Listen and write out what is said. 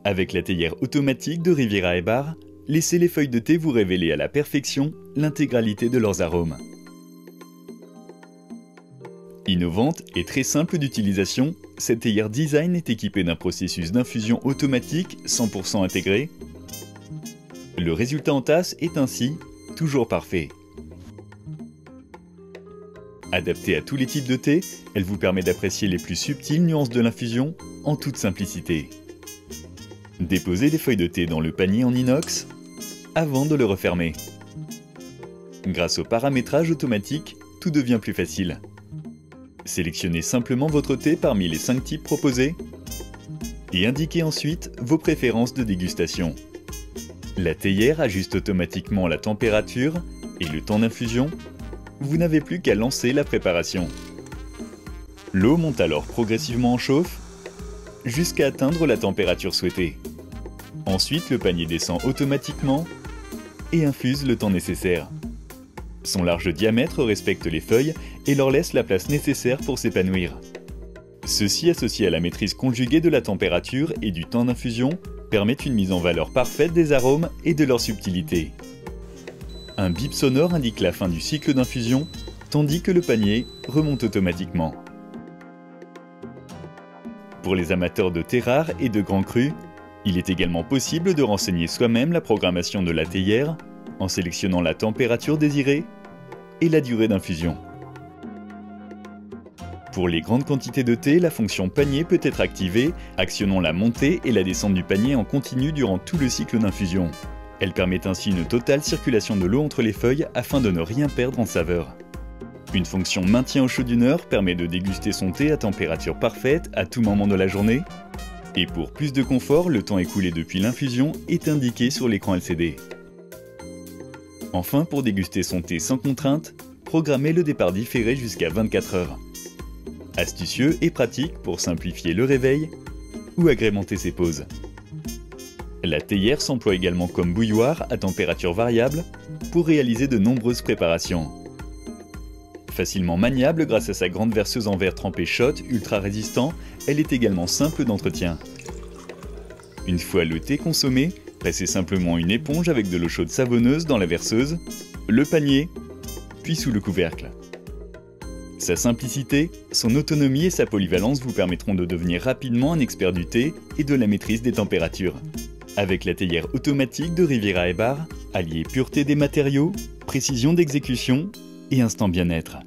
Avec la théière automatique de Riviera et Bar, laissez les feuilles de thé vous révéler à la perfection l'intégralité de leurs arômes. Innovante et très simple d'utilisation, cette théière design est équipée d'un processus d'infusion automatique 100% intégré. Le résultat en tasse est ainsi toujours parfait. Adaptée à tous les types de thé, elle vous permet d'apprécier les plus subtiles nuances de l'infusion en toute simplicité. Déposez les feuilles de thé dans le panier en inox avant de le refermer. Grâce au paramétrage automatique, tout devient plus facile. Sélectionnez simplement votre thé parmi les 5 types proposés et indiquez ensuite vos préférences de dégustation. La théière ajuste automatiquement la température et le temps d'infusion. Vous n'avez plus qu'à lancer la préparation. L'eau monte alors progressivement en chauffe jusqu'à atteindre la température souhaitée. Ensuite, le panier descend automatiquement et infuse le temps nécessaire. Son large diamètre respecte les feuilles et leur laisse la place nécessaire pour s'épanouir. Ceci, associé à la maîtrise conjuguée de la température et du temps d'infusion, permet une mise en valeur parfaite des arômes et de leur subtilité. Un bip sonore indique la fin du cycle d'infusion, tandis que le panier remonte automatiquement. Pour les amateurs de thé rare et de grands crus, il est également possible de renseigner soi-même la programmation de la théière en sélectionnant la température désirée et la durée d'infusion. Pour les grandes quantités de thé, la fonction panier peut être activée, actionnant la montée et la descente du panier en continu durant tout le cycle d'infusion. Elle permet ainsi une totale circulation de l'eau entre les feuilles afin de ne rien perdre en saveur. Une fonction maintien au chaud d'une heure permet de déguster son thé à température parfaite à tout moment de la journée. Et pour plus de confort, le temps écoulé depuis l'infusion est indiqué sur l'écran LCD. Enfin, pour déguster son thé sans contrainte, programmez le départ différé jusqu'à 24 heures. Astucieux et pratique pour simplifier le réveil ou agrémenter ses pauses. La théière s'emploie également comme bouilloire à température variable pour réaliser de nombreuses préparations. Facilement maniable grâce à sa grande verseuse en verre trempé shot ultra résistant, elle est également simple d'entretien. Une fois le thé consommé, pressez simplement une éponge avec de l'eau chaude savonneuse dans la verseuse, le panier, puis sous le couvercle. Sa simplicité, son autonomie et sa polyvalence vous permettront de devenir rapidement un expert du thé et de la maîtrise des températures. Avec la théière automatique de Riviera et Bar, alliez pureté des matériaux, précision d'exécution et instant bien-être.